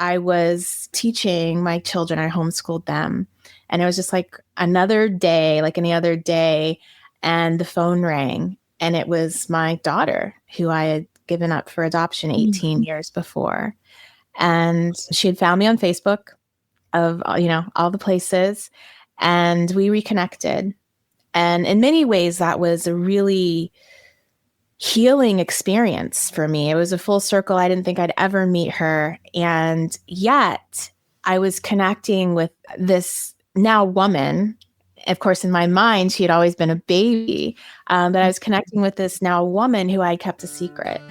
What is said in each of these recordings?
I was teaching my children. I homeschooled them. And it was just like another day, like any other day. And the phone rang. And it was my daughter, who I had given up for adoption 18 years before. And she had found me on Facebook, of, all the places. And we reconnected. And in many ways, that was a really healing experience for me. It was a full circle. I didn't think I'd ever meet her. And yet I was connecting with this now woman. Of course, in my mind, she had always been a baby, but I was connecting with this now woman who I kept a secret.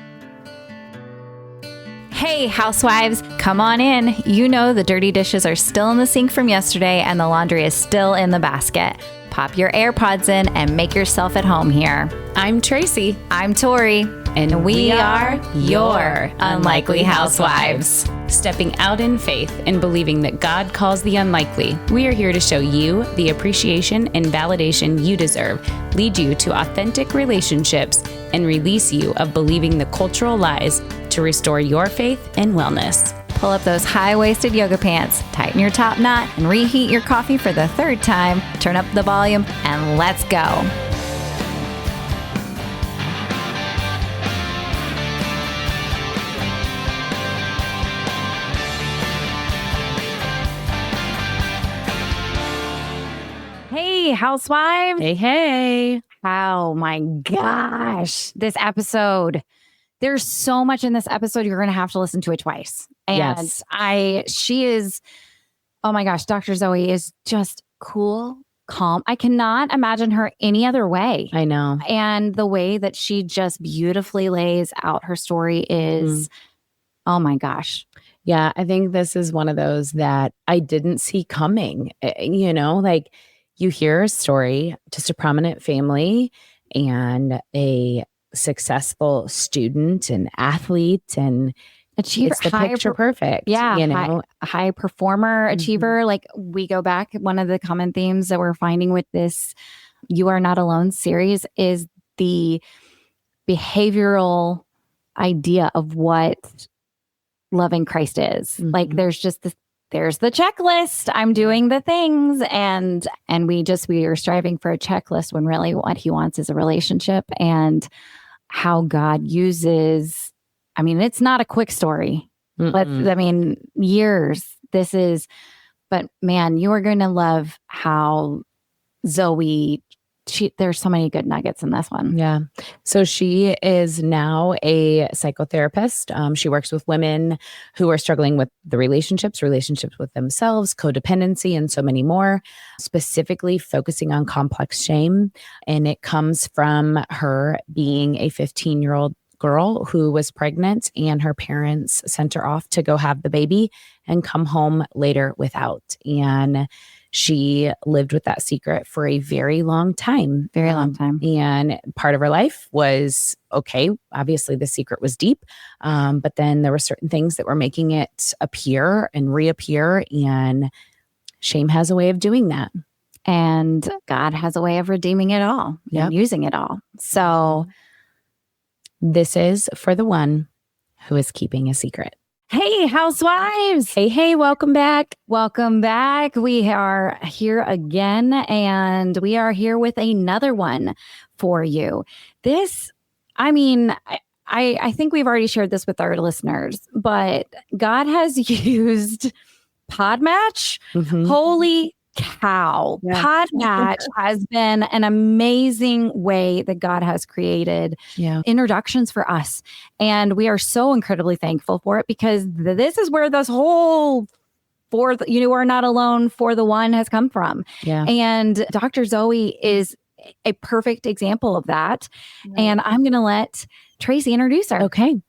Hey, housewives, come on in. You know the dirty dishes are still in the sink from yesterday and the laundry is still in the basket. Pop your AirPods in and make yourself at home here. I'm Tracy. I'm Tori. And we are your Unlikely Housewives. Stepping out in faith and believing that God calls the unlikely, we are here to show you the appreciation and validation you deserve, lead you to authentic relationships, and release you of believing the cultural lies to restore your faith and wellness. Pull up those high-waisted yoga pants, tighten your top knot, and reheat your coffee for the third time. Turn up the volume, and let's go. Hey, housewives. Hey. Oh my gosh. This episode. There's so much in this episode. You're going to have to listen to it twice. And yes. Oh my gosh, Dr. Zoe is just cool, calm. I cannot imagine her any other way. I know. And the way that she just beautifully lays out her story is, oh my gosh. Yeah, I think this is one of those that I didn't see coming. Like you hear a story, just a prominent family and a successful student and athlete and achiever, it's the picture perfect. Yeah. High performer, achiever. Like we go back, one of the common themes that we're finding with this You Are Not Alone series is the behavioral idea of what loving Christ is. Like there's just there's the checklist. I'm doing the things and we are striving for a checklist when really what he wants is a relationship, and how God uses, it's not a quick story, but years. But man, you are going to love how Zoe, there's so many good nuggets in this one. Yeah. So she is now a psychotherapist. She works with women who are struggling with the relationships with themselves, codependency, and so many more, specifically focusing on complex shame. And it comes from her being a 15-year-old girl who was pregnant and her parents sent her off to go have the baby and come home later without. And she lived with that secret for a very long time. Very long time. And part of her life was, okay, obviously the secret was deep, but then there were certain things that were making it appear and reappear, and shame has a way of doing that. And God has a way of redeeming it all and using it all. So this is for the one who is keeping a secret. Hey, housewives. Hey, welcome back. Welcome back. We are here again, and we are here with another one for you. This, I think we've already shared this with our listeners, but God has used Podmatch. Holy cow. Yeah. Podmatch has been an amazing way that God has created introductions for us. And we are so incredibly thankful for it, because this is where this whole You Are Not Alone for the One has come from. Yeah. And Dr. Zoe is a perfect example of that. Right. And I'm going to let Tracy introduce her. Okay.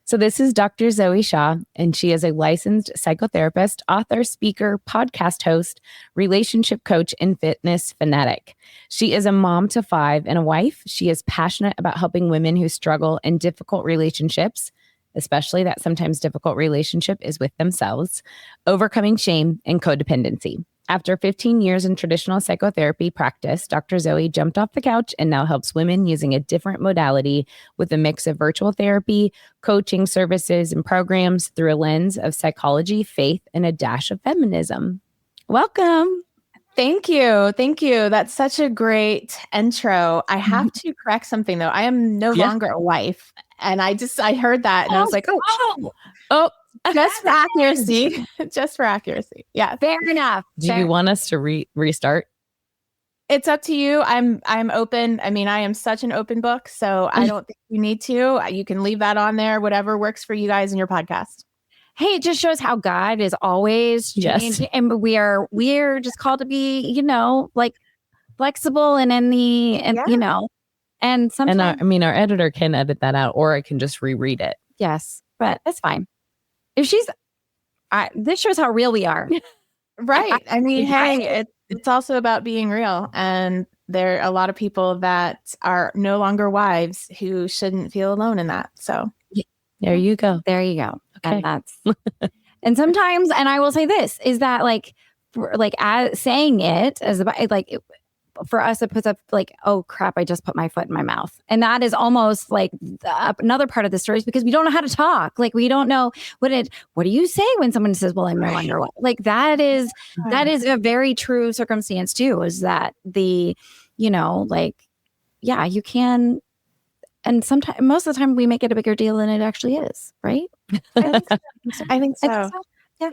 So this is Dr. Zoe Shaw, and she is a licensed psychotherapist, author, speaker, podcast host, relationship coach, and fitness fanatic. She is a mom to 5 and a wife. She is passionate about helping women who struggle in difficult relationships, especially that sometimes difficult relationship is with themselves, overcoming shame and codependency. After 15 years in traditional psychotherapy practice, Dr. Zoe jumped off the couch and now helps women using a different modality with a mix of virtual therapy, coaching services, and programs through a lens of psychology, faith, and a dash of feminism. Welcome. Thank you. Thank you. That's such a great intro. I have to correct something though. I am no longer a wife. And I heard that and I was like, oh, just for accuracy. Just for accuracy. Yeah. Fair enough. Do you want us to restart? It's up to you. I'm open. I mean, I am such an open book, so I don't think you need to. You can leave that on there, whatever works for you guys in your podcast. Hey, it just shows how God is always changing. And we're just called to be, like flexible and and sometimes. And our editor can edit that out, or I can just reread it. Yes, but that's fine. If this shows how real we are. Right. I mean, hey, it's also about being real. And there are a lot of people that are no longer wives who shouldn't feel alone in that. So there you go. There you go. Okay. And that's, and sometimes, and I will say this is that as saying it as about for us, it puts up oh crap, I just put my foot in my mouth. And that is almost another part of the story is because we don't know how to talk. We don't know what do you say when someone says, well, I'm no longer one. That is a very true circumstance too, is that you can. And sometimes, most of the time we make it a bigger deal than it actually is. Right. I think so.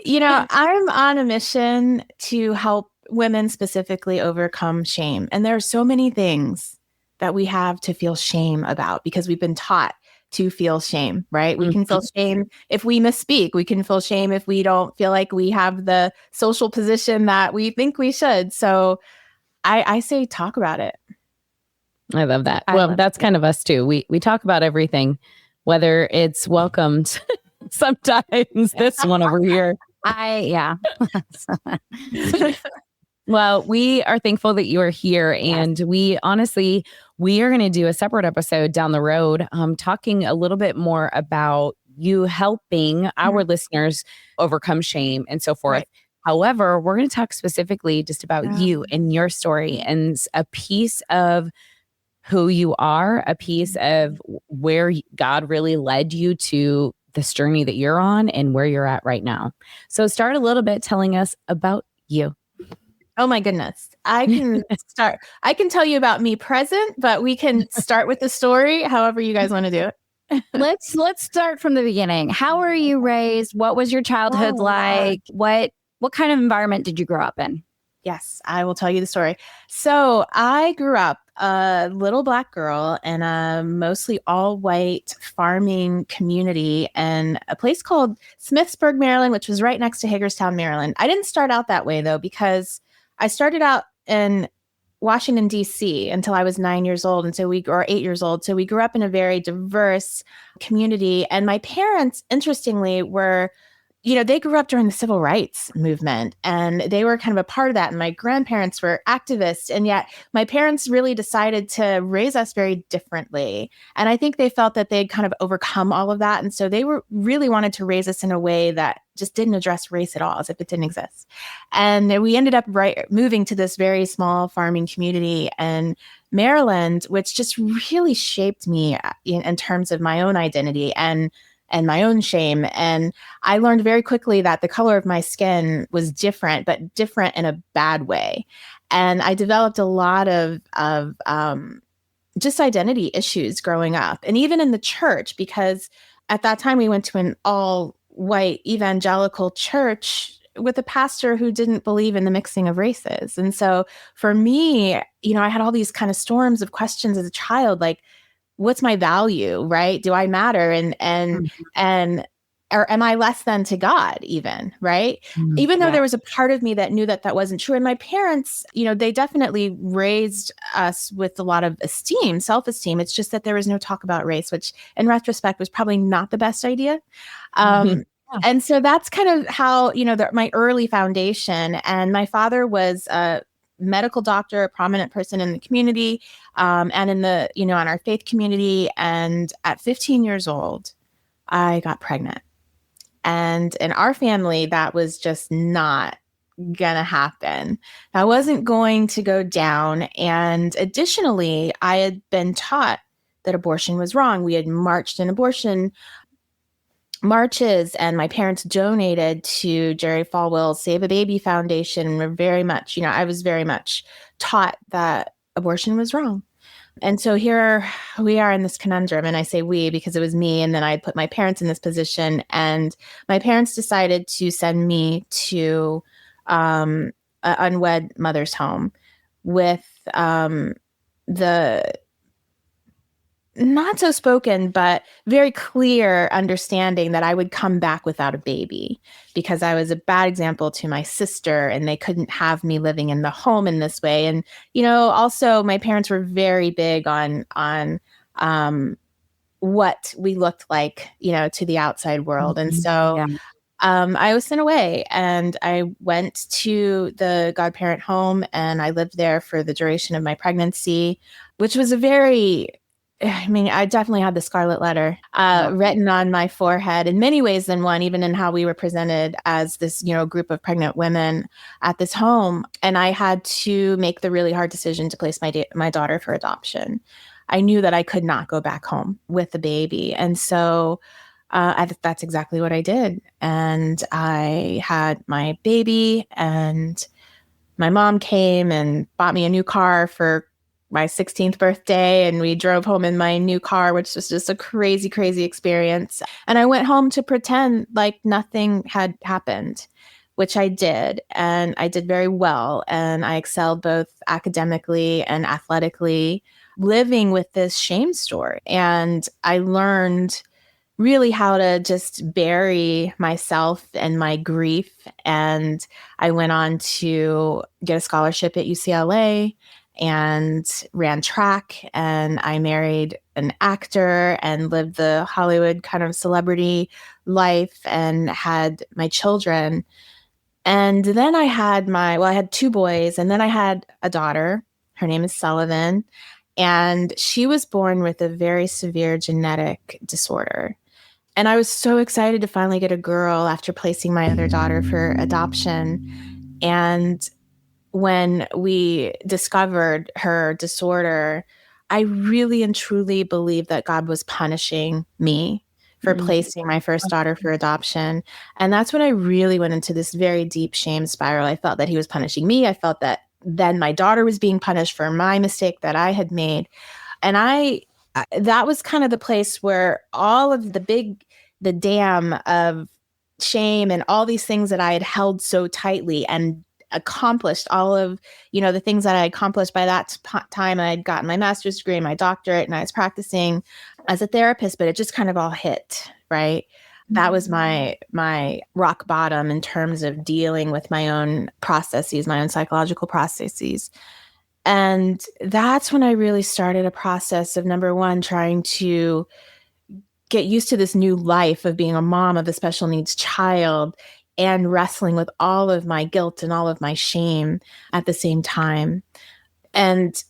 Yeah. I'm on a mission to help women specifically overcome shame. And there are so many things that we have to feel shame about because we've been taught to feel shame, right? We can feel shame if we misspeak. We can feel shame if we don't feel like we have the social position that we think we should. So I say talk about it. I love that. That's kind of us too. We talk about everything, whether it's welcomed sometimes this one over here. Well, we are thankful that you are here. And we are going to do a separate episode down the road, talking a little bit more about you helping our listeners overcome shame and so forth. Right. However, we're going to talk specifically just about you and your story and a piece of who you are, a piece of where God really led you to this journey that you're on and where you're at right now. So start a little bit telling us about you. Oh my goodness. I can start. I can tell you about me present, but we can start with the story, however you guys want to do it. Let's start from the beginning. How were you raised? What was your childhood like? What kind of environment did you grow up in? Yes, I will tell you the story. So I grew up a little Black girl in a mostly all white farming community in a place called Smithsburg, Maryland, which was right next to Hagerstown, Maryland. I didn't start out that way though, because I started out in Washington, D.C. until I was 9 years old. And so or 8 years old. So we grew up in a very diverse community. And my parents, interestingly, were, they grew up during the civil rights movement and they were kind of a part of that. And my grandparents were activists. And yet my parents really decided to raise us very differently. And I think they felt that they'd kind of overcome all of that. And so they really wanted to raise us in a way that just didn't address race at all, as if it didn't exist. And we ended up moving to this very small farming community in Maryland, which just really shaped me in terms of my own identity and my own shame. And I learned very quickly that the color of my skin was different, but different in a bad way. And I developed a lot of just identity issues growing up. And even in the church, because at that time we went to an all-white evangelical church with a pastor who didn't believe in the mixing of races. And so for me, I had all these kind of storms of questions as a child, like, what's my value, right? Do I matter? Or am I less than to God even, right? Even though there was a part of me that knew that wasn't true. And my parents, they definitely raised us with a lot of esteem, self-esteem. It's just that there was no talk about race, which in retrospect was probably not the best idea. And so that's kind of how, my early foundation. And my father was a medical doctor, a prominent person in the community, and in the, on our faith community. And at 15 years old, I got pregnant. And in our family, that was just not gonna happen. That wasn't going to go down. And additionally, I had been taught that abortion was wrong. We had marched in abortion marches, and my parents donated to Jerry Falwell's Save a Baby Foundation. And we're very much, I was very much taught that abortion was wrong. And so here we are in this conundrum, and I say we because it was me, and then I put my parents in this position, and my parents decided to send me to an unwed mother's home with the not so spoken, but very clear understanding that I would come back without a baby because I was a bad example to my sister and they couldn't have me living in the home in this way. And, also my parents were very big on what we looked like, to the outside world. And so I was sent away and I went to the godparent home and I lived there for the duration of my pregnancy, which was I definitely had the scarlet letter written on my forehead in many ways than one, even in how we were presented as this, group of pregnant women at this home. And I had to make the really hard decision to place my daughter for adoption. I knew that I could not go back home with the baby. And so that's exactly what I did. And I had my baby and my mom came and bought me a new car for my 16th birthday, and we drove home in my new car, which was just a crazy, crazy experience. And I went home to pretend like nothing had happened, which I did. And I did very well. And I excelled both academically and athletically, living with this shame story. And I learned really how to just bury myself and my grief. And I went on to get a scholarship at UCLA and ran track, and I married an actor and lived the Hollywood kind of celebrity life and had my children. And then I had two boys, and then I had a daughter. Her name is Sullivan, and she was born with a very severe genetic disorder. And I was so excited to finally get a girl after placing my other daughter for adoption. And when we discovered her disorder, I really and truly believed that God was punishing me for placing my first daughter for adoption. And that's when I really went into this very deep shame spiral. I felt that he was punishing me. I felt that then my daughter was being punished for my mistake that I had made. And that was kind of the place where all of the dam of shame and all these things that I had held so tightly and accomplished all of, the things that I accomplished by that time. I had gotten my master's degree, my doctorate, and I was practicing as a therapist, but it just kind of all hit, right? That was my rock bottom in terms of dealing with my own processes, my own psychological processes. And that's when I really started a process of, number one, trying to get used to this new life of being a mom of a special needs child and wrestling with all of my guilt and all of my shame at the same time. And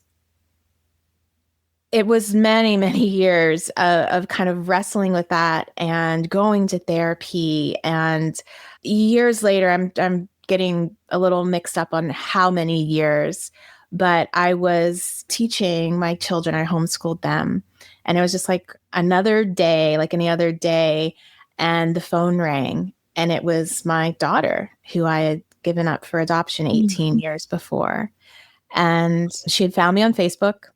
it was many, many years of kind of wrestling with that and going to therapy. And years later, I'm getting a little mixed up on how many years, but I was teaching my children. I homeschooled them. And it was just like another day, like any other day. And the phone rang. And it was my daughter, who I had given up for adoption 18 years before. And she had found me on Facebook,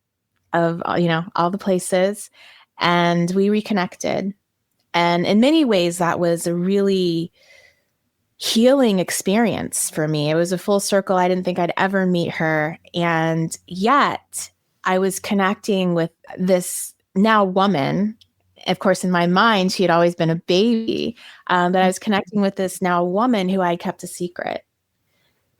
of all the places, and we reconnected. And in many ways, that was a really healing experience for me. It was a full circle. I didn't think I'd ever meet her. And yet I was connecting with this now woman. Of course, in my mind, she had always been a baby, but I was connecting with this now woman who I kept a secret.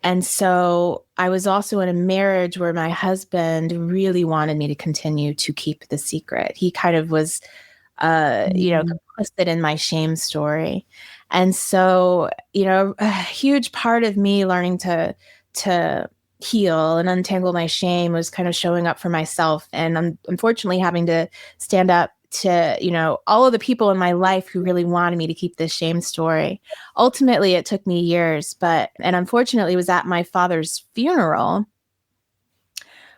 And so I was also in a marriage where my husband really wanted me to continue to keep the secret. He kind of was, complicit in my shame story. And so, a huge part of me learning to heal and untangle my shame was kind of showing up for myself. And I'm unfortunately having to stand up to, all of the people in my life who really wanted me to keep this shame story. Ultimately, it took me years, and unfortunately, it was at my father's funeral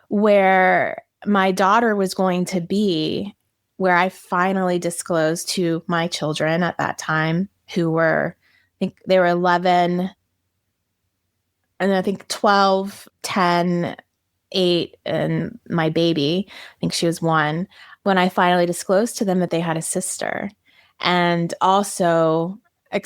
where my daughter was going to be, where I finally disclosed to my children at that time, who were, I think they were 11, and I think 12, 10, 8, and my baby, I think she was 1, when I finally disclosed to them that they had a sister. And also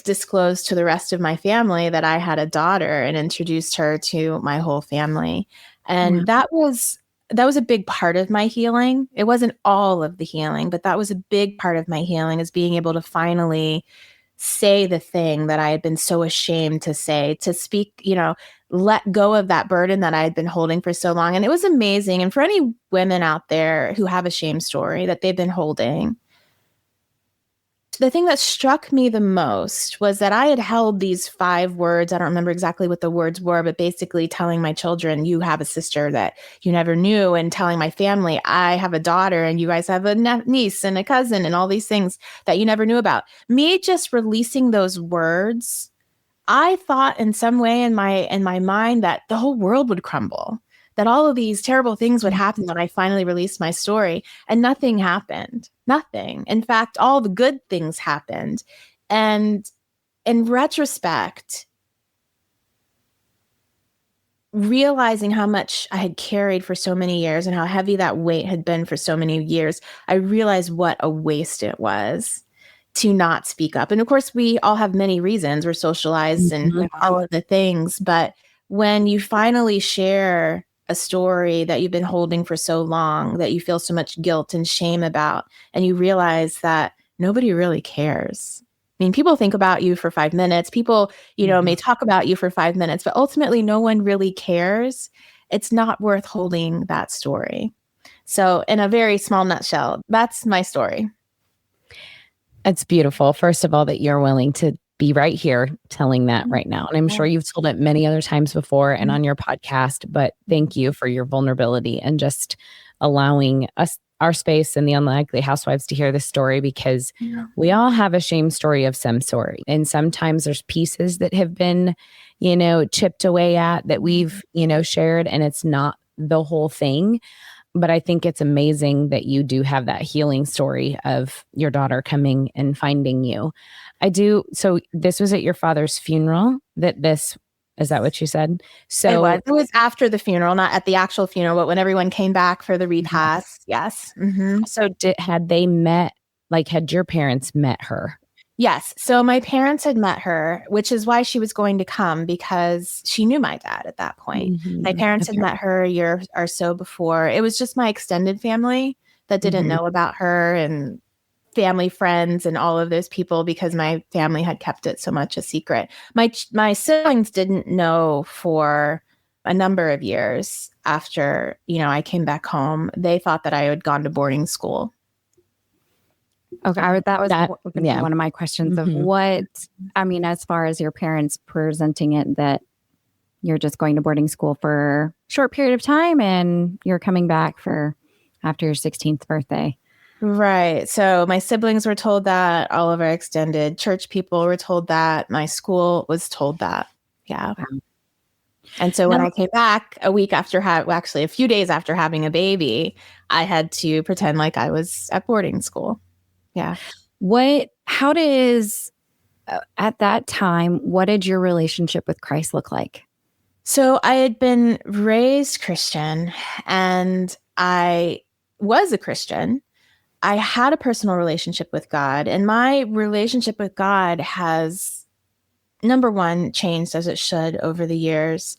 disclosed to the rest of my family that I had a daughter and introduced her to my whole family. And that was a big part of my healing. It wasn't all of the healing, but that was a big part of my healing, is being able to finally say the thing that I had been so ashamed to say, to speak, let go of that burden that I had been holding for so long. And it was amazing. And for any women out there who have a shame story that they've been holding, the thing that struck me the most was that I had held these 5 words. I don't remember exactly what the words were, but basically telling my children, you have a sister that you never knew, and telling my family, I have a daughter and you guys have a niece and a cousin and all these things that you never knew about. Me just releasing those words, I thought in some way in my mind that the whole world would crumble, that all of these terrible things would happen when I finally released my story, and nothing happened. Nothing. In fact, all the good things happened. And in retrospect, realizing how much I had carried for so many years and how heavy that weight had been for so many years, I realized what a waste it was to not speak up. And of course, we all have many reasons. We're socialized and all of the things. But when you finally share a story that you've been holding for so long, that you feel so much guilt and shame about, and you realize that nobody really cares. I mean, people think about you for 5 minutes. People, may talk about you for 5 minutes, but ultimately no one really cares. It's not worth holding that story. So in a very small nutshell, that's my story. It's beautiful. First of all, that you're willing to be right here telling that right now. And I'm sure you've told it many other times before and on your podcast, but thank you for your vulnerability and just allowing us, our space, and the Unlikely Housewives to hear this story, because we all have a shame story of some sort. And sometimes there's pieces that have been, chipped away at that we've, shared, and it's not the whole thing. But I think it's amazing that you do have that healing story of your daughter coming and finding you. I do. So this was at your father's funeral is that what you said? So it was after the funeral, not at the actual funeral, but when everyone came back for the repast. Yes. Mm-hmm. So had they met, had your parents met her? Yes. So my parents had met her, which is why she was going to come, because she knew my dad at that point. My parents had met her a year or so before. It was just my extended family that didn't know about her, and family friends and all of those people, because my family had kept it so much a secret. My siblings didn't know for a number of years after, I came back home. They thought that I had gone to boarding school. Okay, that was one of my questions of what, as far as your parents presenting it, that you're just going to boarding school for a short period of time and you're coming back for after your 16th birthday. Right. So my siblings were told that. All of our extended church people were told that. My school was told that. Yeah. Wow. And so when I came back a few days after having a baby, I had to pretend like I was at boarding school. Yeah. At that time, what did your relationship with Christ look like? So I had been raised Christian, and I was a Christian. I had a personal relationship with God, and my relationship with God has, number one, changed as it should over the years.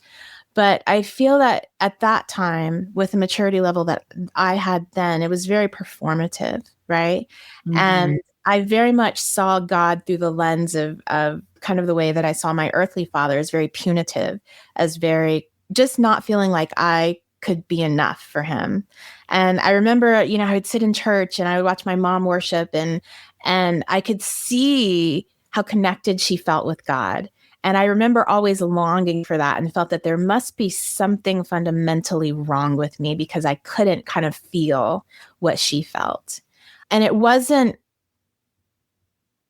But I feel that at that time, with the maturity level that I had then, it was very performative, right? And I very much saw God through the lens of kind of the way that I saw my earthly father, as very punitive, as very just not feeling like I could be enough for him. And I remember, I would sit in church and I would watch my mom worship, and I could see how connected she felt with God. And I remember always longing for that, and felt that there must be something fundamentally wrong with me because I couldn't kind of feel what she felt. And it wasn't,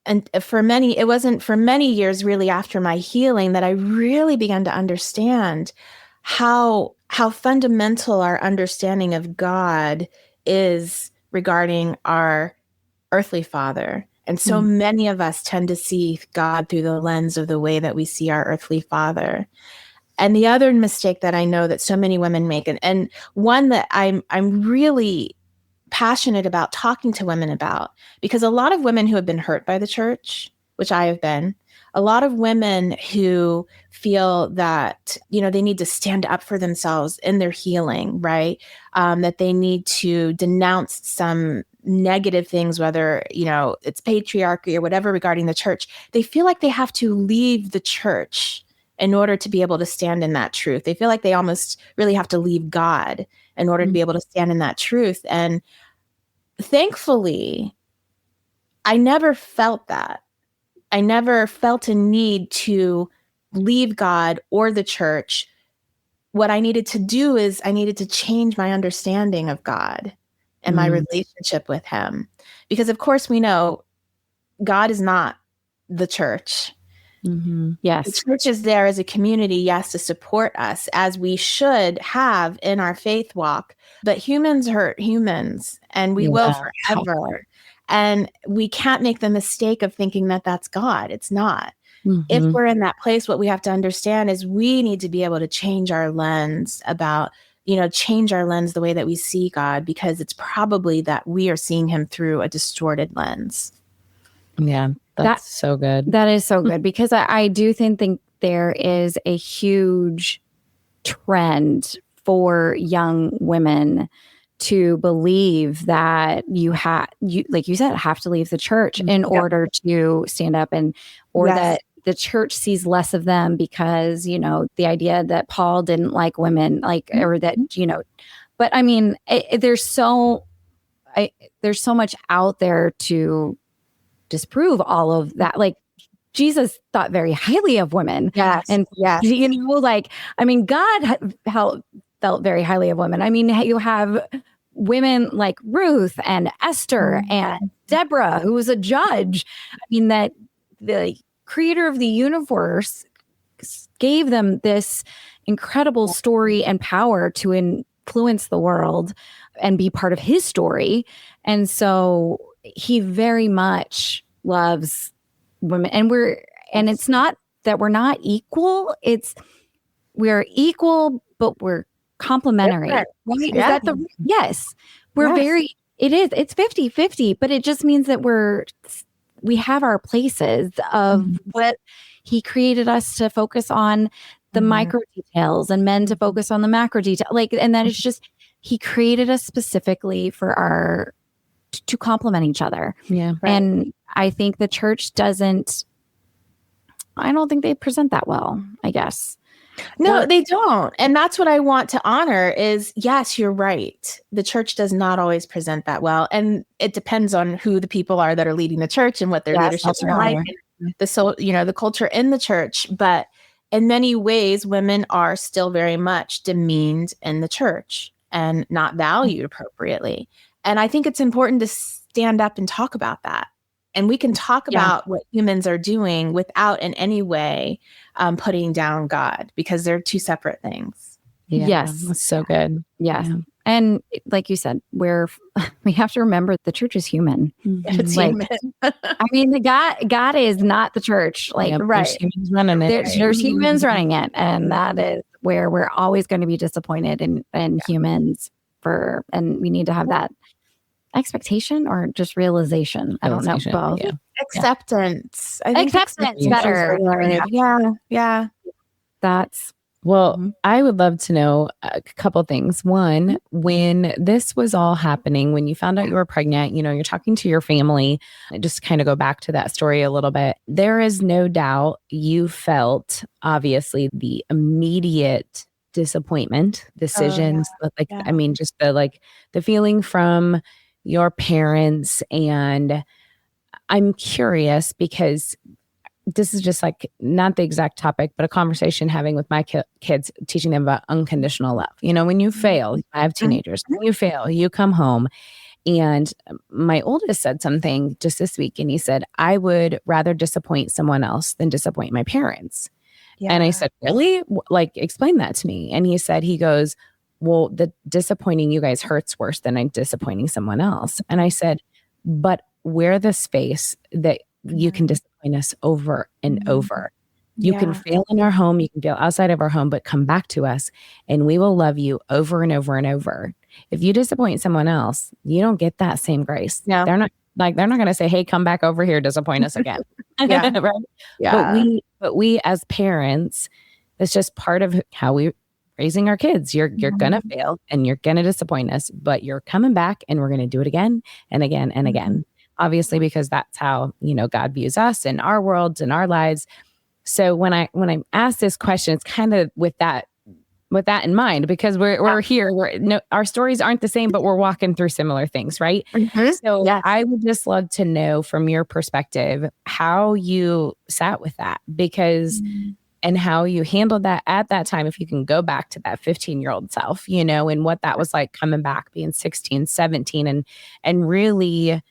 it wasn't for many years really after my healing that I really began to understand how fundamental our understanding of God is regarding our earthly father. And so many of us tend to see God through the lens of the way that we see our earthly father. And the other mistake that I know that so many women make, and one that I'm really passionate about talking to women about, because a lot of women who have been hurt by the church, which I have been, a lot of women who feel that, they need to stand up for themselves in their healing, right? That they need to denounce some negative things, whether, it's patriarchy or whatever regarding the church. They feel like they have to leave the church in order to be able to stand in that truth. They feel like they almost really have to leave God in order to be able to stand in that truth. And thankfully, I never felt that. I never felt a need to leave God or the church. What I needed to do is I needed to change my understanding of God and my relationship with him. Because of course we know God is not the church. Yes. The church is there as a community, yes, to support us as we should have in our faith walk. But humans hurt humans, and we will forever. And we can't make the mistake of thinking that that's God. It's not. If we're in that place, what we have to understand is we need to be able to change our lens about, change our lens the way that we see God, because it's probably that we are seeing him through a distorted lens. Yeah, that's so good. That is so good, because I do think there is a huge trend for young women to believe that you like you said, have to leave the church in order to stand up, or that the church sees less of them because, the idea that Paul didn't like women, or that, but I mean, there's so much out there to disprove all of that. Like, Jesus thought very highly of women. Yes. And, I mean, God felt very highly of women. I mean, you have women like Ruth and Esther and Deborah, who was a judge. I mean, that the creator of the universe gave them this incredible story and power to influence the world and be part of his story. And so he very much loves women, and it's not that we're not equal. We're equal, but we're complementary. Right? Is that yes, we're very, it's 50-50, but it just means that we have our places of what he created us to focus on, the micro details, and men to focus on the macro detail. And that is just, he created us specifically for to complement each other. Yeah. Right. And I think the church I don't think they present that well, I guess. No, they don't. And that's what I want to honor is, yes, you're right. The church does not always present that well. And it depends on who the people are that are leading the church and what their leadership is like, the culture in the church. But in many ways, women are still very much demeaned in the church and not valued appropriately. And I think it's important to stand up and talk about that. And we can talk about what humans are doing without in any way putting down God, because they're two separate things. Yeah, yes. That's so good. Yes. Yeah. And like you said, we have to remember the church is human. It's human. I mean, God is not the church. Right. There's humans running it. There's humans running it. And that is where we're always going to be disappointed in humans and we need to have that expectation or just realization. I don't know, both. Yeah. Acceptance. I think acceptance better. Yeah. That's I would love to know a couple things. One, when this was all happening, when you found out you were pregnant, you're talking to your family, just kind of go back to that story a little bit. There is no doubt you felt, obviously, the immediate disappointment, decisions, I mean, just the feeling from your parents. And I'm curious because this is just not the exact topic, but a conversation having with my kids, teaching them about unconditional love. When you fail, I have teenagers, when you fail, you come home And my oldest said something just this week, and he said, I would rather disappoint someone else than disappoint my parents. And I said, really? Like, explain that to me. And he goes, well, the disappointing you guys hurts worse than I'm disappointing someone else. And I said, but we're the space that you can disappoint us over and over. You can fail in our home, you can fail outside of our home, but come back to us and we will love you over and over and over. If you disappoint someone else, you don't get that same grace. No. They're not going to say, hey, come back over here, disappoint us again. Yeah. Right? Yeah. But we as parents, it's just part of how we raising our kids. You're going to fail and you're going to disappoint us, but you're coming back and we're going to do it again and again and again. Obviously, because that's how, God views us and our worlds and our lives. So when I asked this question, it's kind of with that in mind, because we're here. Our stories aren't the same, but we're walking through similar things, right? So I would just love to know from your perspective how you sat with that, because and how you handled that at that time. If you can go back to that 15-year-old self, and what that was like coming back, being 16, 17, and really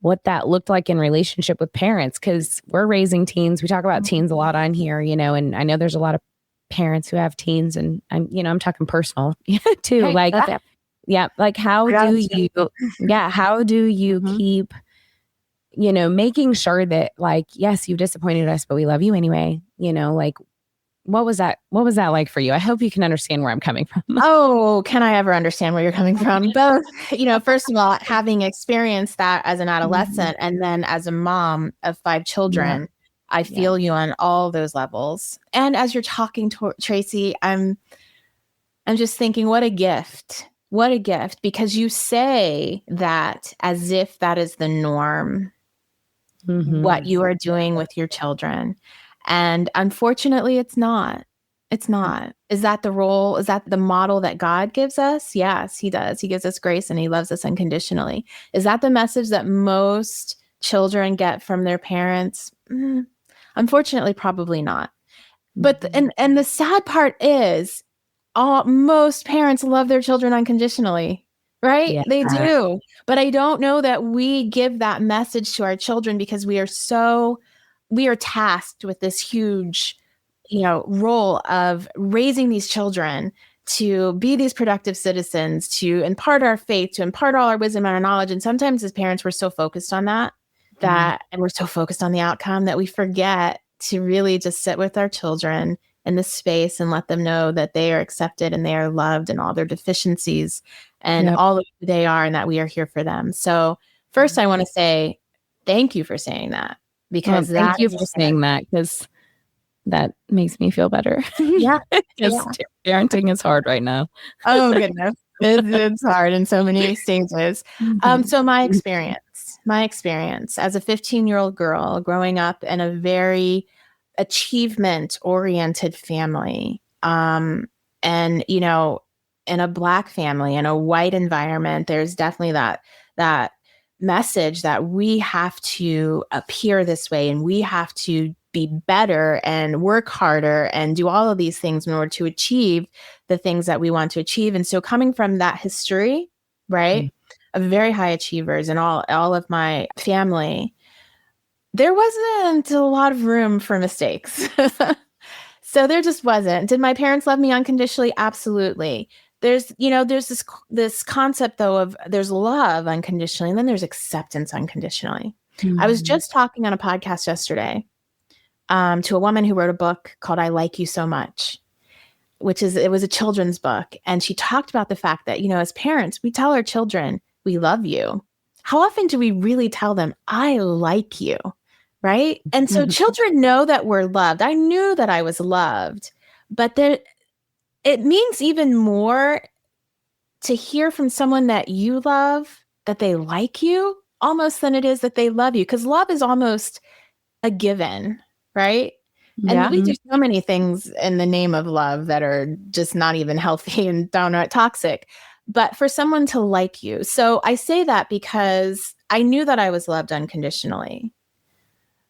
what that looked like in relationship with parents, because we're raising teens. We talk about teens a lot on here, and I know there's a lot of parents who have teens, and I'm talking personal too. Hey, like, like how do you keep, making sure that, like, yes, you disappointed us, but we love you anyway. Like, what was that like for you? I hope you can understand where I'm coming from. Oh, can I ever understand where you're coming from? Both, first of all, having experienced that as an adolescent and then as a mom of 5 children, I feel you on all those levels. And as you're talking to Tracy, I'm just thinking, what a gift. What a gift, because you say that as if that is the norm, what you are doing with your children. And unfortunately, it's not. It's not. Is that the role? Is that the model that God gives us? Yes, he does. He gives us grace and he loves us unconditionally. Is that the message that most children get from their parents? Unfortunately, probably not. But and the sad part is most parents love their children unconditionally, right? Yeah. They do. But I don't know that we give that message to our children, because we are tasked with this huge, role of raising these children to be these productive citizens, to impart our faith, to impart all our wisdom and our knowledge. And sometimes as parents, we're so focused on that, and we're so focused on the outcome that we forget to really just sit with our children in the space and let them know that they are accepted and they are loved and all their deficiencies and all of who they are, and that we are here for them. So first, I want to say thank you for saying that, because thank you for saying that, because that makes me feel better. Because parenting is hard right now. Oh goodness, it's hard in so many stages. So my experience as a 15-year-old girl growing up in a very achievement-oriented family, and in a Black family, in a white environment, there's definitely that message that we have to appear this way and we have to be better and work harder and do all of these things in order to achieve the things that we want to achieve. And so coming from that history, right, of very high achievers and all of my family, there wasn't a lot of room for mistakes. So there just wasn't. Did my parents love me unconditionally? Absolutely. There's this concept though of there's love unconditionally and then there's acceptance unconditionally. I was just talking on a podcast yesterday to a woman who wrote a book called I Like You So Much, it was a children's book. And she talked about the fact that, as parents, we tell our children, we love you. How often do we really tell them, I like you? Right. And so children know that we're loved. I knew that I was loved, but it means even more to hear from someone that you love, that they like you almost than it is that they love you. Because love is almost a given, right? And we do so many things in the name of love that are just not even healthy and downright toxic. But for someone to like you. So I say that because I knew that I was loved unconditionally.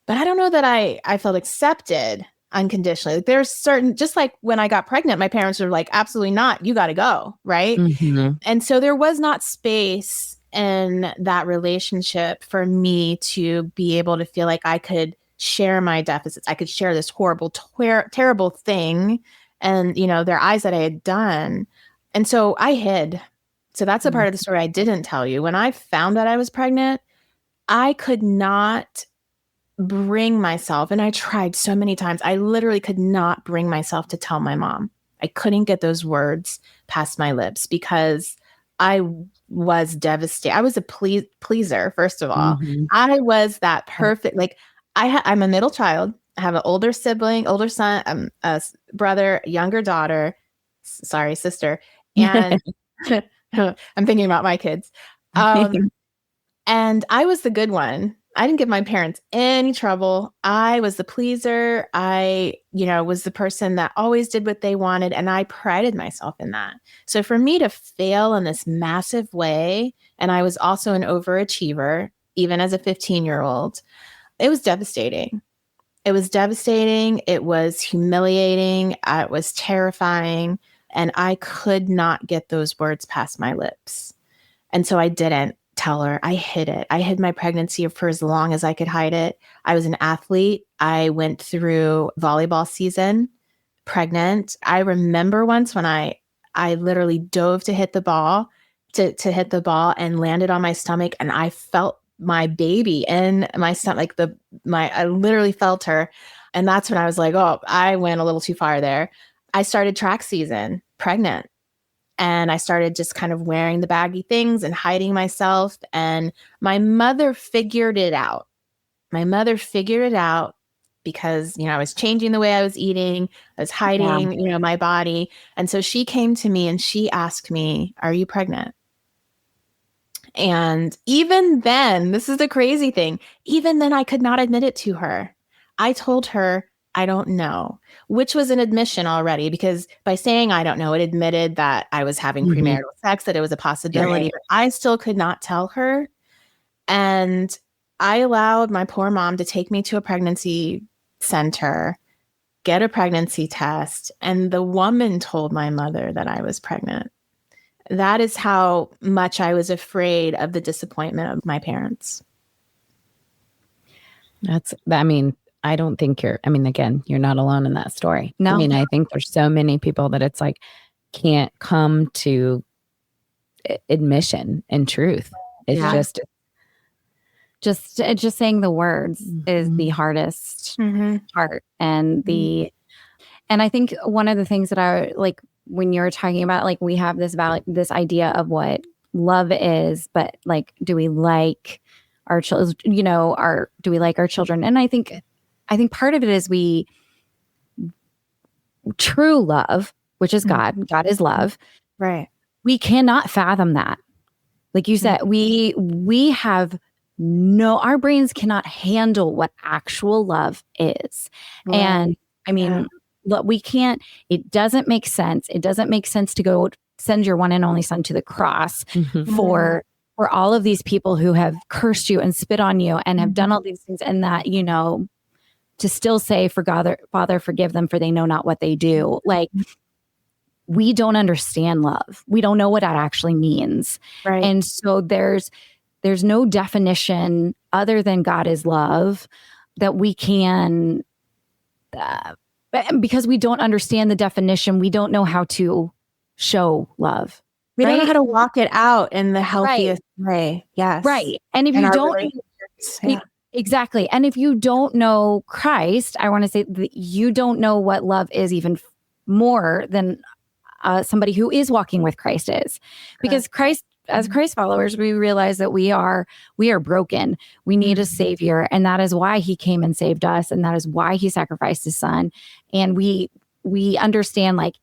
But I don't know that I felt accepted unconditionally. There's certain, just like when I got pregnant, my parents were like, absolutely not, you got to go. Right. And so there was not space in that relationship for me to be able to feel like I could share my deficits. I could share this horrible, terrible thing and, their eyes that I had done. And so I hid. So that's a part of the story I didn't tell you. When I found out I was pregnant, I could not bring myself, and I tried so many times, I literally could not bring myself to tell my mom. I couldn't get those words past my lips because I was devastated. I was a pleaser, first of all. I was that perfect, like I'm a middle child. I have an older sibling, older son, a brother, younger daughter, sister. And I'm thinking about my kids. And I was the good one. I didn't give my parents any trouble. I was the pleaser. I, was the person that always did what they wanted. And I prided myself in that. So for me to fail in this massive way, and I was also an overachiever, even as a 15-year-old, it was devastating. It was devastating. It was humiliating. It was terrifying. And I could not get those words past my lips. And so I didn't tell her. I hid it. I hid my pregnancy for as long as I could hide it. I was an athlete. I went through volleyball season pregnant. I remember once when I literally dove to hit the ball, to hit the ball and landed on my stomach, and I felt my baby in my stomach, I literally felt her. And that's when I was like, oh, I went a little too far there. I started track season pregnant. And I started just kind of wearing the baggy things and hiding myself. And my mother figured it out. Because, I was changing the way I was eating. I was hiding, my body. And so she came to me and she asked me, "Are you pregnant?" And even then, this is the crazy thing, even then I could not admit it to her. I told her, "I don't know," which was an admission already, because by saying I don't know, it admitted that I was having premarital sex, that it was a possibility, Right. but I still could not tell her. And I allowed my poor mom to take me to a pregnancy center, get a pregnancy test, and the woman told my mother that I was pregnant. That is how much I was afraid of the disappointment of my parents. I don't think again, you're not alone in that story. No. I think there's so many people that it's like can't come to admission and truth. It's just saying the words is the hardest part. And and I think one of the things that I like when you're talking about, like, we have this idea of what love is, but like, do we like our children, do we like our children? And I think part of it is true love, which is God is love. Right. We cannot fathom that. Like you said, we have our brains cannot handle what actual love is. Right. And look, we can't, it doesn't make sense. It doesn't make sense to go send your one and only son to the cross for all of these people who have cursed you and spit on you and have done all these things, and that, to still say, Father, forgive them, for they know not what they do. Like, we don't understand love. We don't know what that actually means. Right. And so there's no definition other than God is love that we can, because we don't understand the definition, we don't know how to show love. We don't know how to walk it out in the healthiest way. Yes. Right. And if you don't, exactly. And if you don't know Christ, I want to say that you don't know what love is even more than somebody who is walking with Christ is. Because Christ, as Christ followers, we realize that we are broken. We need a savior. And that is why he came and saved us. And that is why he sacrificed his son. And we understand, like,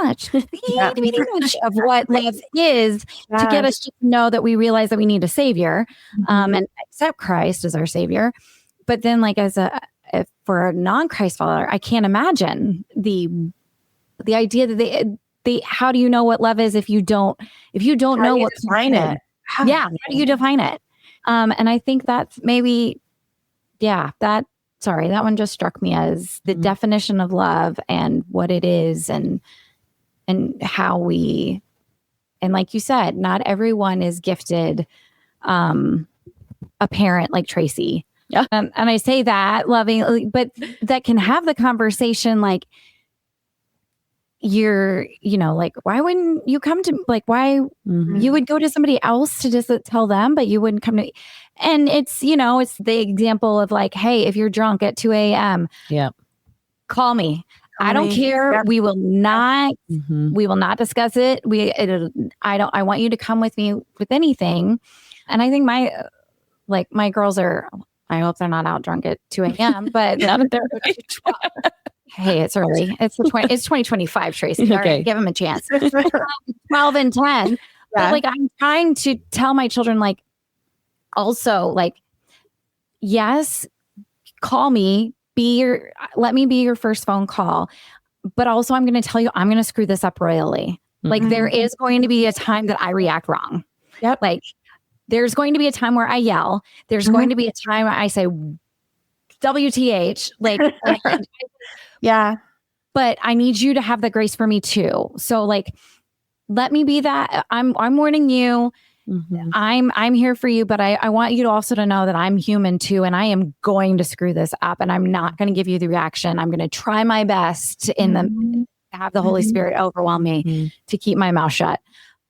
much of what love is to get us to know that we realize that we need a savior and accept Christ as our savior. But then, like, for a non-Christ follower, I can't imagine the idea that they how do you know what love is if you don't know what to define it? How do you define it? And I think that's maybe, that one just struck me as the definition of love and what it is and how we And like you said, not everyone is gifted a parent like Tracy. Yeah. And I say that loving, but that can have the conversation like, you're, like, why wouldn't you come to, like, why you would go to somebody else to just tell them, but you wouldn't come to me. And it's, it's the example of like, hey, if you're drunk at 2 a.m., call me. I don't care. Yep. We will not discuss it. I want you to come with me with anything. And I think my girls are, I hope they're not out drunk at 2 a.m., but now that they're hey, it's early. It's 2025, Tracy. Okay. All right, give them a chance. 12 and 10. Yeah. But like, I'm trying to tell my children, like, also, like, yes, call me, let me be your first phone call. But also, I'm going to tell you, I'm going to screw this up royally. Like, there is going to be a time that I react wrong. Yep. Like, there's going to be a time where I yell. There's going to be a time where I say, WTH, like, yeah. But I need you to have the grace for me too. So like, let me be that. I'm warning you. I'm here for you, but I want you to also to know that I'm human too. And I am going to screw this up, and I'm not going to give you the reaction. I'm going to try my best to have the Holy Spirit overwhelm me to keep my mouth shut.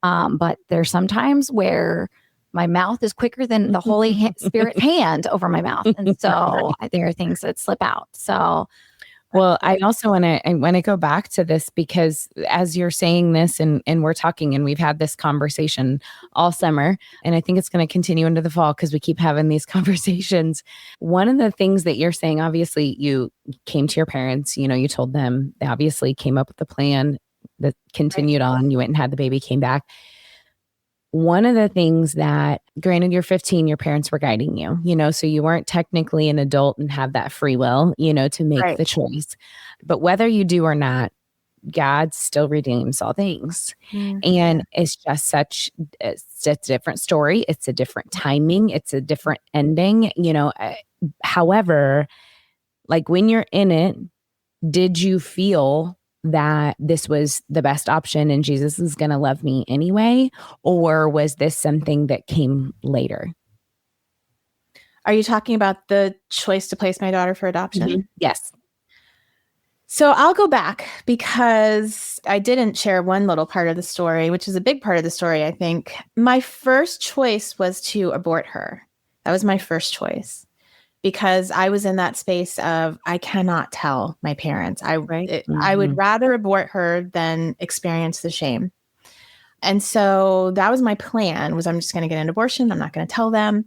But there's some times where my mouth is quicker than the Holy Spirit hand over my mouth. And so there are things that slip out. So, well, I also want to go back to this, because as you're saying this and we're talking and we've had this conversation all summer, and I think it's going to continue into the fall because we keep having these conversations. One of the things that you're saying, obviously you came to your parents, you told them, they obviously came up with the plan that continued on. You went and had the baby, came back. One of the things that, granted you're 15, your parents were guiding you, so you weren't technically an adult and have that free will, to make the choice. But whether you do or not, God still redeems all things. And it's just it's a different story. It's a different timing. It's a different ending, however, like when you're in it, did you feel that this was the best option and Jesus is going to love me anyway? Or was this something that came later? Are you talking about the choice to place my daughter for adoption? Yes. So I'll go back, because I didn't share one little part of the story, which is a big part of the story, I think. My first choice was to abort her. That was my first choice, because I was in that space of, I cannot tell my parents. I would rather abort her than experience the shame. And so that was my plan, was I'm just going to get an abortion. I'm not going to tell them,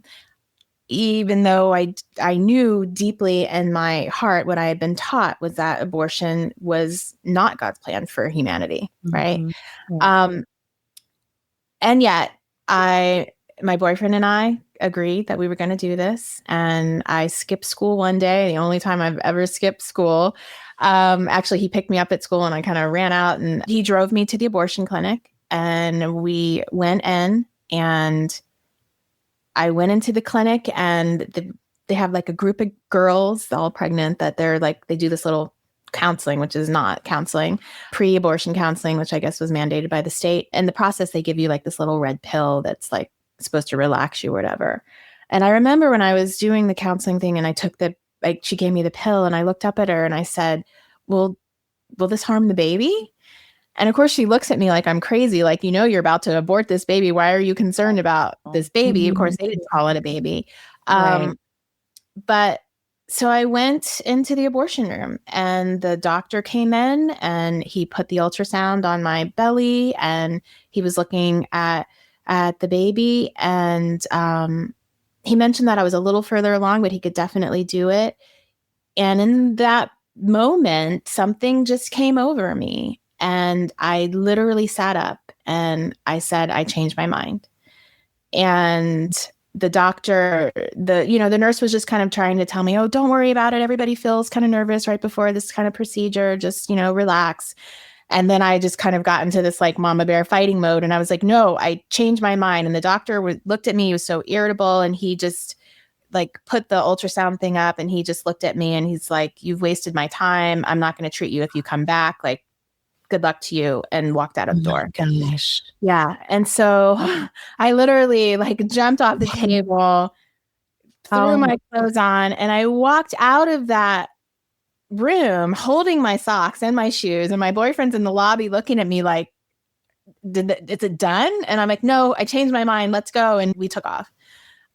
even though I knew deeply in my heart what I had been taught was that abortion was not God's plan for humanity. Right. And yet my boyfriend and I agreed that we were going to do this. And I skipped school one day, the only time I've ever skipped school. Actually, he picked me up at school and I kind of ran out, and he drove me to the abortion clinic, and we went in, and I went into the clinic, and they have like a group of girls all pregnant that they're like, they do this little counseling, which is not counseling, pre-abortion counseling, which I guess was mandated by the state. In the process, they give you like this little red pill that's like supposed to relax you or whatever. And I remember when I was doing the counseling thing and I took she gave me the pill, and I looked up at her and I said, well, will this harm the baby? And of course she looks at me like I'm crazy. Like, you're about to abort this baby. Why are you concerned about this baby? Of course they didn't call it a baby. But so I went into the abortion room, and the doctor came in and he put the ultrasound on my belly, and he was looking at the baby, and he mentioned that I was a little further along, but he could definitely do it. And in that moment, something just came over me, and I literally sat up and I said, I changed my mind. And the doctor, the nurse was just kind of trying to tell me, oh, don't worry about it. Everybody feels kind of nervous right before this kind of procedure. Just, relax. And then I just kind of got into this like mama bear fighting mode. And I was like, no, I changed my mind. And the doctor looked at me. He was so irritable. And he just like put the ultrasound thing up, and he just looked at me and he's like, you've wasted my time. I'm not going to treat you if you come back. Like, good luck to you, and walked out of the door. Gosh. Yeah. And so I literally like jumped off the table, threw my clothes on, and I walked out of that room holding my socks and my shoes, and my boyfriend's in the lobby looking at me like, is it done? And I'm like, no, I changed my mind. Let's go. And we took off.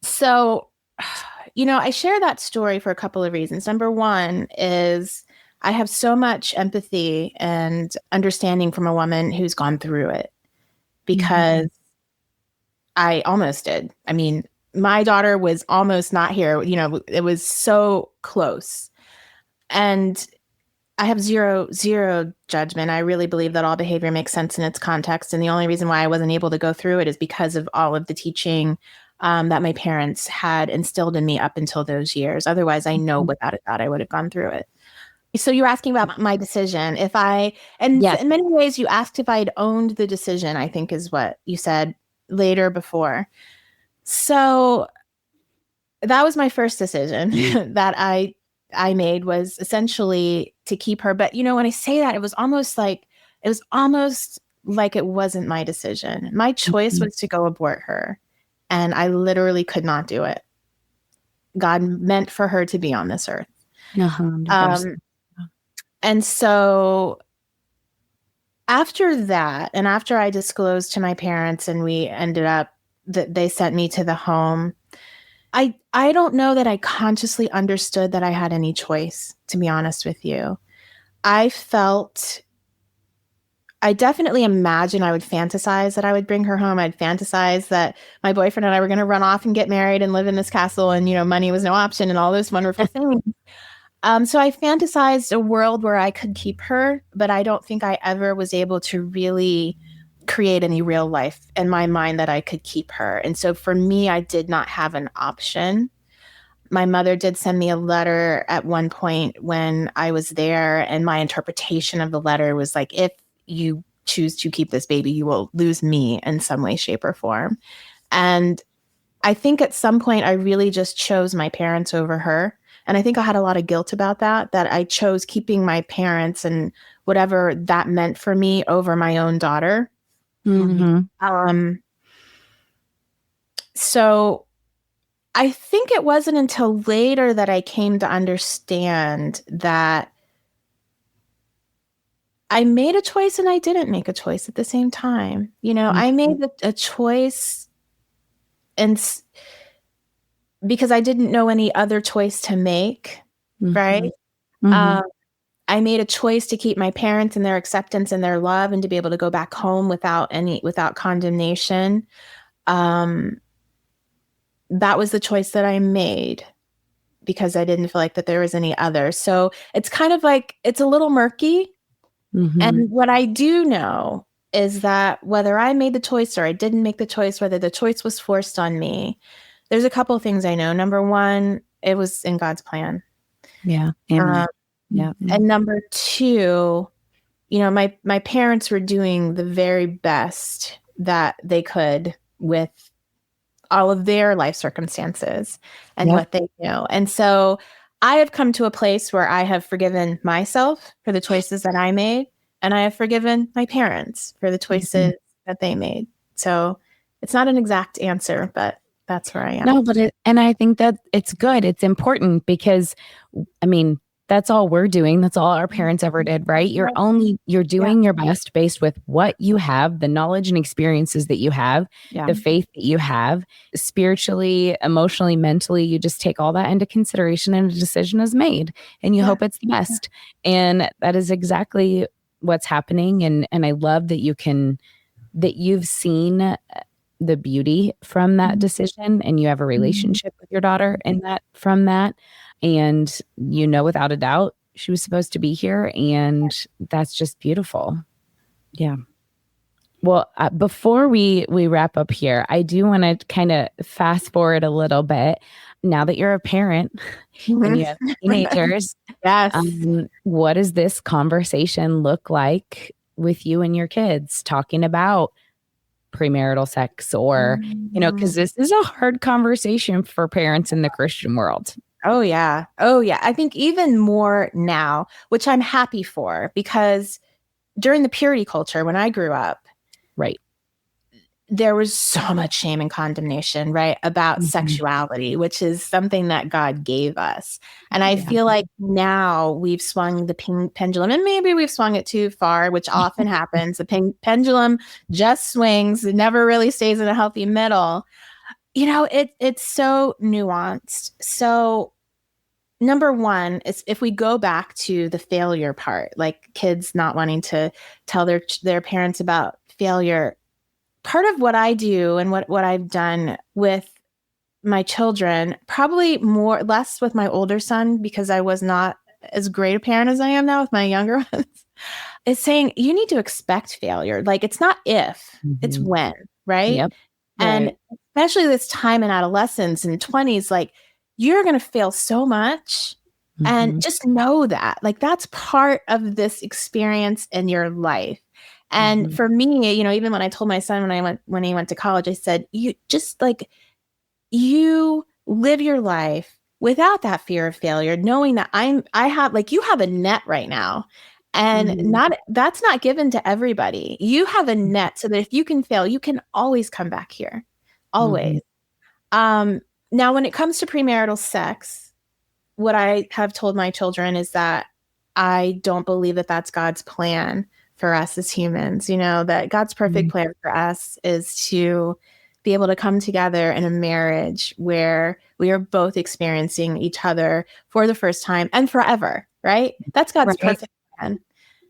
So, I share that story for a couple of reasons. Number one is I have so much empathy and understanding from a woman who's gone through it, because I almost did. I mean, my daughter was almost not here. It was so close. And I have zero judgment. I really believe that all behavior makes sense in its context. And the only reason why I wasn't able to go through it is because of all of the teaching that my parents had instilled in me up until those years. Otherwise, I know without a doubt I would have gone through it. So you're asking about my decision. In many ways, you asked if I'd owned the decision, I think is what you said later before. So that was my first decision that I made, was essentially to keep her. But, when I say that, it was almost like it wasn't my decision. My choice was to go abort her. And I literally could not do it. God meant for her to be on this earth. And so after that, and after I disclosed to my parents and we ended up, that they sent me to the home, I don't know that I consciously understood that I had any choice, to be honest with you. I definitely imagined I would fantasize that I would bring her home. I'd fantasize that my boyfriend and I were going to run off and get married and live in this castle, and, money was no option and all those wonderful things. So I fantasized a world where I could keep her, but I don't think I ever was able to really create any real life in my mind that I could keep her. And so for me, I did not have an option. My mother did send me a letter at one point when I was there, and my interpretation of the letter was like, if you choose to keep this baby, you will lose me in some way, shape, or form. And I think at some point I really just chose my parents over her. And I think I had a lot of guilt about that I chose keeping my parents and whatever that meant for me over my own daughter. So I think it wasn't until later that I came to understand that I made a choice and I didn't make a choice at the same time. I made a choice because I didn't know any other choice to make, right? I made a choice to keep my parents and their acceptance and their love, and to be able to go back home without condemnation. That was the choice that I made, because I didn't feel like that there was any other. So it's kind of like, it's a little murky. And what I do know is that whether I made the choice or I didn't make the choice, whether the choice was forced on me, there's a couple of things I know. Number one, it was in God's plan. Yeah. And number two, my parents were doing the very best that they could with all of their life circumstances and what they knew. And so I have come to a place where I have forgiven myself for the choices that I made, and I have forgiven my parents for the choices that they made. So it's not an exact answer, but that's where I am. No, and I think that it's good. It's important because, I mean, that's all we're doing. That's all our parents ever did, right? You're doing your best based with what you have, the knowledge and experiences that you have, the faith that you have, spiritually, emotionally, mentally. You just take all that into consideration, and a decision is made, and you hope it's the best. And that is exactly what's happening. And I love that you've seen the beauty from that decision, and you have a relationship with your daughter from that. And without a doubt, she was supposed to be here, and that's just beautiful. Yeah. Well, before we wrap up here, I do want to kind of fast forward a little bit. Now that you're a parent and you have teenagers, what does this conversation look like with you and your kids, talking about premarital sex, or because this is a hard conversation for parents in the Christian world? Oh yeah. I think even more now, which I'm happy for, because during the purity culture, when I grew up, Right. there was so much shame and condemnation, right, about sexuality, which is something that God gave us. And I feel like now we've swung the pendulum, and maybe we've swung it too far, which often happens. The pendulum just swings. It never really stays in a healthy middle. It's so nuanced. So number one is, if we go back to the failure part, like kids not wanting to tell their parents about failure, part of what I do and what I've done with my children, probably less with my older son, because I was not as great a parent as I am now with my younger ones, is saying you need to expect failure. Like, it's not if, it's when, right? Yep. And Right. especially this time in adolescence and 20s, like, you're going to fail so much. And just know that, like, that's part of this experience in your life. And for me, even when I told my son when he went to college, I said, you just, like, you live your life without that fear of failure, knowing that you have a net right now, and that's not given to everybody. You have a net so that if you can fail, you can always come back here, always. Now, when it comes to premarital sex, what I have told my children is that I don't believe that that's God's plan for us as humans. That God's perfect plan for us is to be able to come together in a marriage where we are both experiencing each other for the first time and forever, right? That's God's perfect plan.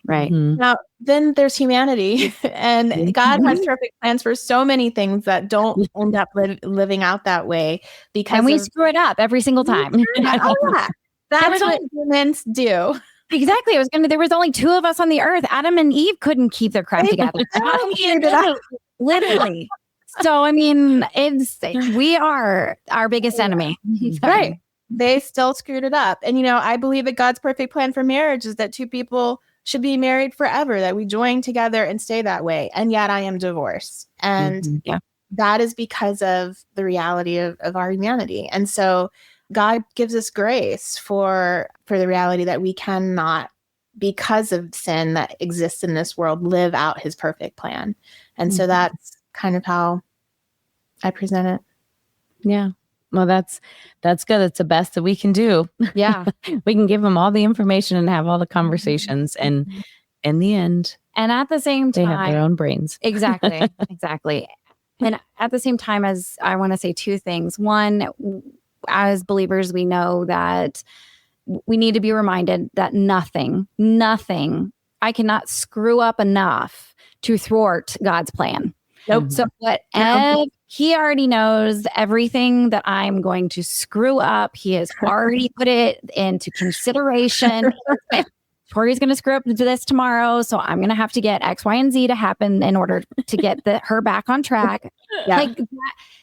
Right. Now, then there's humanity, and God has perfect plans for so many things that don't end up living out that way, because we screw it up every single time. That's what humans do. Exactly. There was only two of us on the earth. Adam and Eve couldn't keep their crap together. Literally. So, I mean, we are our biggest enemy. Right. They still screwed it up. And, I believe that God's perfect plan for marriage is that two people should be married forever, that we join together and stay that way. And yet I am divorced. And that is because of the reality of our humanity. And so God gives us grace for the reality that we cannot, because of sin that exists in this world, live out his perfect plan. And so that's kind of how I present it. Yeah. Well, that's good. It's the best that we can do. Yeah. We can give them all the information and have all the conversations. And in the end, and at the same time, they have their own brains. Exactly. Exactly. And at the same time, as I want to say two things. One, as believers, we know that we need to be reminded that nothing, I cannot screw up enough to thwart God's plan. Nope. So whatever, he already knows everything that I'm going to screw up. He has already put it into consideration. Tori's going to screw up this tomorrow, so I'm going to have to get X, Y, and Z to happen in order to get her back on track. Like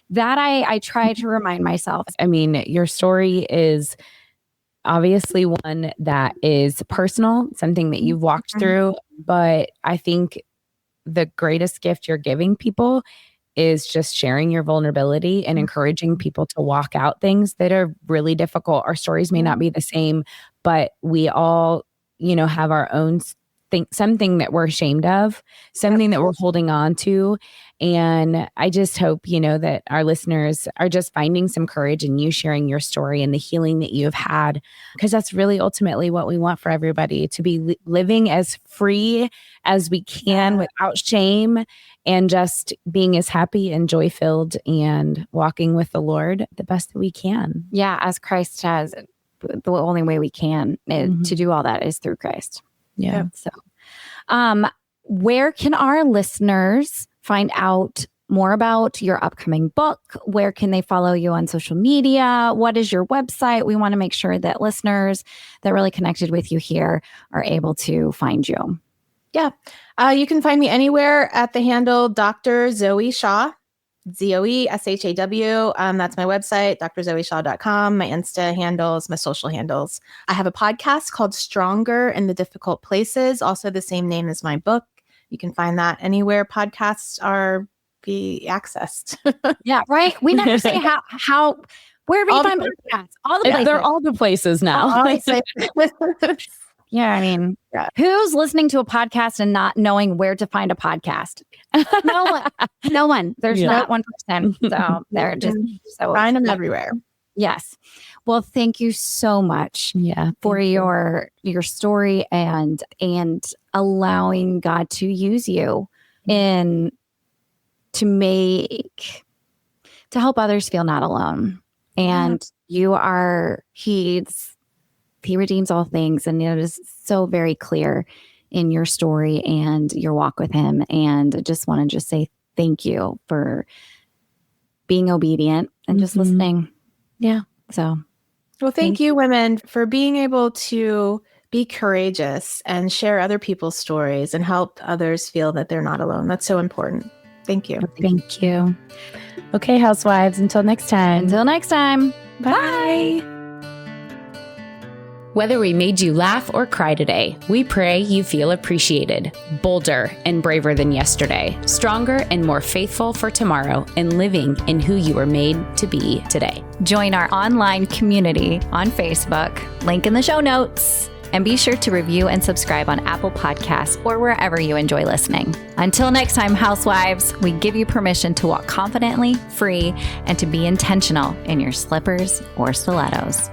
that I try to remind myself. I mean, your story is obviously one that is personal, something that you've walked through, but I think the greatest gift you're giving people is just sharing your vulnerability and encouraging people to walk out things that are really difficult. Our stories may not be the same, but we all, have our own something that we're ashamed of, something that we're holding on to. And I just hope, that our listeners are just finding some courage in you sharing your story and the healing that you've had, because that's really ultimately what we want for everybody, to be living as free as we can without shame, and just being as happy and joy filled and walking with the Lord the best that we can. Yeah. As Christ has, the only way we can to do all that is through Christ. Yeah. So, where can our listeners find out more about your upcoming book? Where can they follow you on social media? What is your website? We want to make sure that listeners that really connected with you here are able to find you. Yeah. You can find me anywhere at the handle Dr. Zoe Shaw, ZOESHAW. That's my website, drzoeshaw.com. My Insta handles, my social handles. I have a podcast called Stronger in the Difficult Places, also the same name as my book. You can find that anywhere podcasts are be accessed. Yeah, right. We never say how wherever you find podcasts. All the places. They're all the places now. Yeah, I mean, who's listening to a podcast and not knowing where to find a podcast? No one. No one. There's not one person. So they're just so find them everywhere. Yes. Well, thank you so much for your story and allowing God to use you to help others feel not alone. And he redeems all things. And it is so very clear in your story and your walk with him. And I just want to say thank you for being obedient and just listening. Yeah. So, well, thank you, women, for being able to be courageous and share other people's stories and help others feel that they're not alone. That's so important. Thank you. Thank you. Okay, housewives, until next time. Bye. Whether we made you laugh or cry today, we pray you feel appreciated, bolder and braver than yesterday, stronger and more faithful for tomorrow, and living in who you were made to be today. Join our online community on Facebook, link in the show notes, and be sure to review and subscribe on Apple Podcasts or wherever you enjoy listening. Until next time, housewives, we give you permission to walk confidently, free, and to be intentional in your slippers or stilettos.